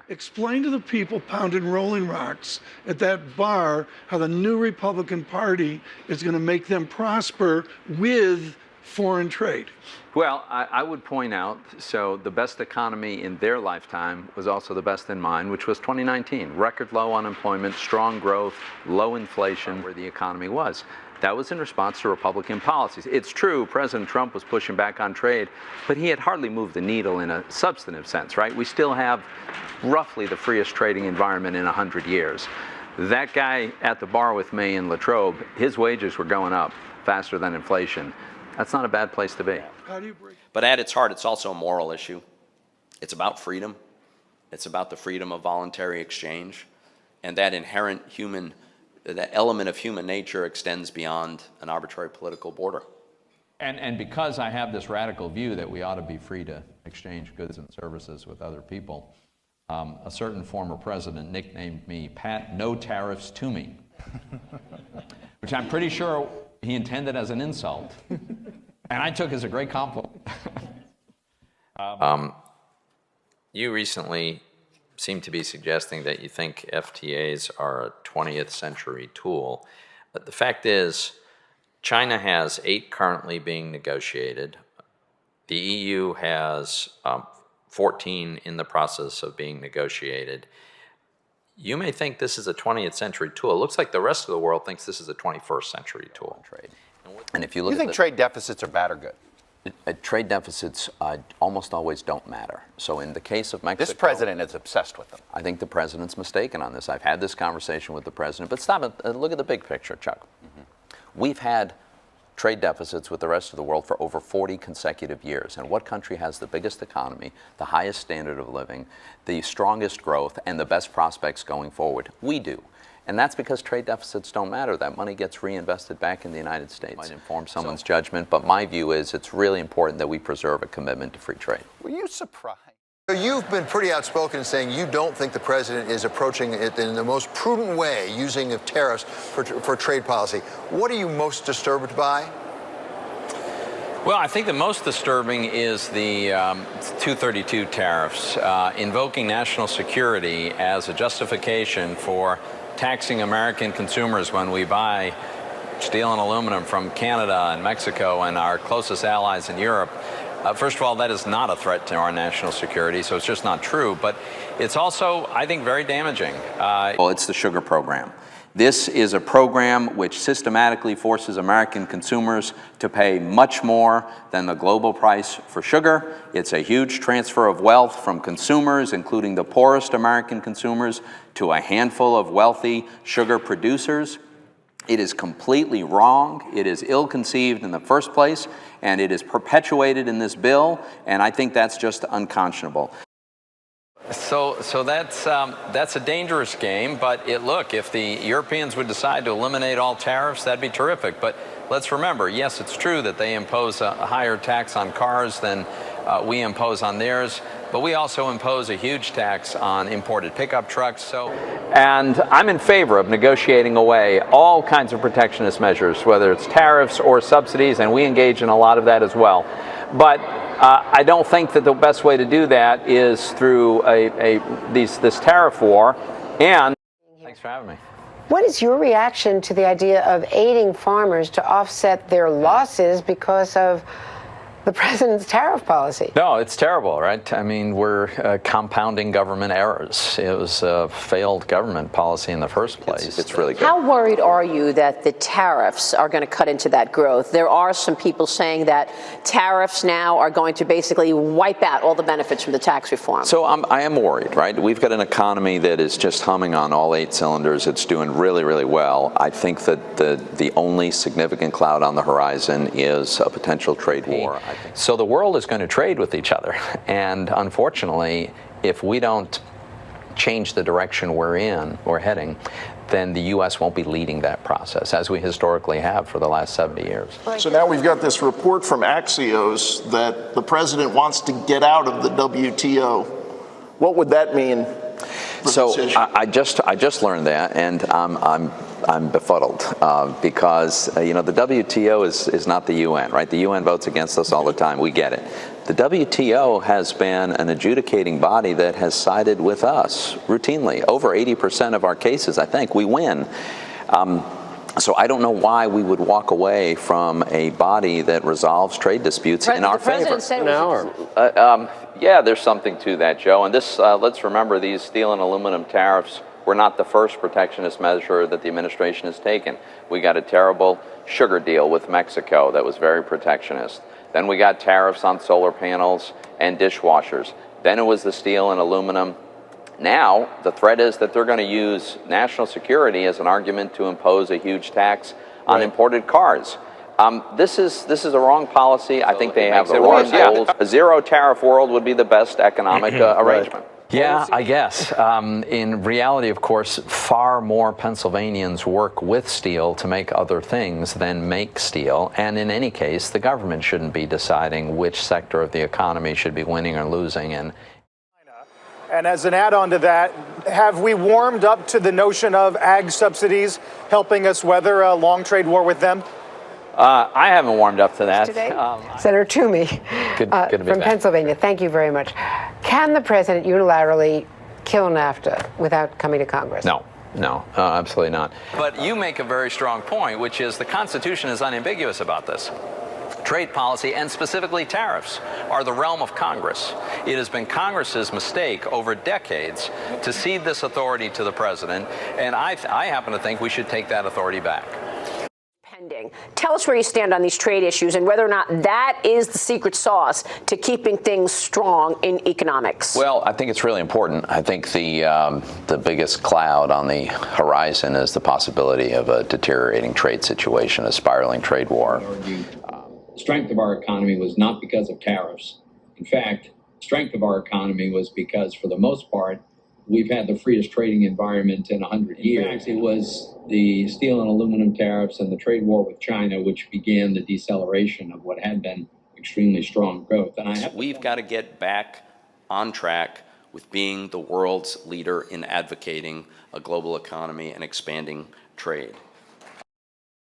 Explain to the people pounding Rolling Rocks at that bar how the new Republican Party is going to make them prosper with foreign trade. Well, I would point out, so the best economy in their lifetime was also the best in mine, which was 2019. Record low unemployment, strong growth, low inflation, where the economy was. That was in response to Republican policies. It's true, President Trump was pushing back on trade, but he had hardly moved the needle in a substantive sense, right? We still have roughly the freest trading environment in 100 years. That guy at the bar with me in Latrobe, his wages were going up faster than inflation. That's not a bad place to be. But at its heart, it's also a moral issue. It's about freedom. It's about the freedom of voluntary exchange. And that inherent that element of human nature extends beyond an arbitrary political border. And because I have this radical view that we ought to be free to exchange goods and services with other people, a certain former president nicknamed me Pat No Tariffs Toomey, which I'm pretty sure he intended as an insult, and I took as a great compliment. You recently seem to be suggesting that you think FTAs are a 20th century tool. But the fact is, China has 8 currently being negotiated. The EU has 14 in the process of being negotiated. You may think this is a 20th century tool. It looks like the rest of the world thinks this is a 21st century tool. Trade. And if you look You think trade deficits are bad or good? Trade deficits almost always don't matter. So in the case of Mexico, This president is obsessed with them. I think the president's mistaken on this. I've had this conversation with the president, but stop it. Look at the big picture, Chuck. We've had trade deficits with the rest of the world for over 40 consecutive years. And what country has the biggest economy, the highest standard of living, the strongest growth, and the best prospects going forward? We do. And that's because trade deficits don't matter. That money gets reinvested back in the United States. It might inform someone's judgment, but my view is it's really important that we preserve a commitment to free trade. Were you surprised? You've been pretty outspoken in saying you don't think the president is approaching it in the most prudent way, using of tariffs for trade policy. What are you most disturbed by? Well, I think the most disturbing is the 232 tariffs, invoking national security as a justification for taxing American consumers when we buy steel and aluminum from Canada and Mexico and our closest allies in Europe. First of all, that is not a threat to our national security, so it's just not true. But it's also, I think, very damaging. Well, it's the sugar program. This is a program which systematically forces American consumers to pay much more than the global price for sugar. It's a huge transfer of wealth from consumers, including the poorest American consumers, to a handful of wealthy sugar producers. It is completely wrong. It is ill-conceived in the first place, and it is perpetuated in this bill, and I think that's just unconscionable. So that's a dangerous game, but look, if the Europeans would decide to eliminate all tariffs, that'd be terrific. But let's remember, yes, it's true that they impose a higher tax on cars than we impose on theirs, but we also impose a huge tax on imported pickup trucks. And I'm in favor of negotiating away all kinds of protectionist measures, whether it's tariffs or subsidies, and we engage in a lot of that as well. But I don't think that the best way to do that is through this tariff war. And thanks for having me. What is your reaction to the idea of aiding farmers to offset their losses because of the president's tariff policy? No, it's terrible, right? I mean, we're compounding government errors. It was a failed government policy in the first place. It's really good. How worried are you that the tariffs are going to cut into that growth? There are some people saying that tariffs now are going to basically wipe out all the benefits from the tax reform. So I am worried, right? We've got an economy that is just humming on all 8 cylinders. It's doing really, really well. I think that the only significant cloud on the horizon is a potential trade war. So the world is going to trade with each other. And unfortunately, if we don't change the direction we're heading, then the U.S. won't be leading that process, as we historically have for the last 70 years. So now we've got this report from Axios that the president wants to get out of the WTO. What would that mean? So I just learned that, and I'm befuddled because the WTO is not the UN, right? The UN votes against us all the time. We get it. The WTO has been an adjudicating body that has sided with us routinely. Over 80% of our cases, I think, we win. So I don't know why we would walk away from a body that resolves trade disputes in our favor. Yeah, there's something to that, Joe. And this, let's remember, these steel and aluminum tariffs were not the first protectionist measure that the administration has taken. We got a terrible sugar deal with Mexico that was very protectionist. Then we got tariffs on solar panels and dishwashers. Then it was the steel and aluminum. Now, the threat is that they're going to use national security as an argument to impose a huge tax on imported cars. This is a wrong policy. I think they have the wrong goals. A zero tariff world would be the best economic arrangement. Yeah, I guess. In reality, of course, far more Pennsylvanians work with steel to make other things than make steel. And in any case, the government shouldn't be deciding which sector of the economy should be winning or losing. And as an add-on to that, have we warmed up to the notion of ag subsidies helping us weather a long trade war with them? I haven't warmed up to that. Senator Toomey Good to be from back. Pennsylvania, thank you very much. Can the president unilaterally kill NAFTA without coming to Congress? No, absolutely not. But you make a very strong point, which is the Constitution is unambiguous about this. Trade policy, and specifically tariffs, are the realm of Congress. It has been Congress's mistake over decades to cede this authority to the president, and I happen to think we should take that authority back. Pending. Tell us where you stand on these trade issues and whether or not that is the secret sauce to keeping things strong in economics. Well, I think it's really important. I think the biggest cloud on the horizon is the possibility of a deteriorating trade situation, a spiraling trade war. The strength of our economy was not because of tariffs. In fact, the strength of our economy was because, for the most part, we've had the freest trading environment in 100 years. In fact, it was the steel and aluminum tariffs and the trade war with China which began the deceleration of what had been extremely strong growth. And we've got to get back on track with being the world's leader in advocating a global economy and expanding trade.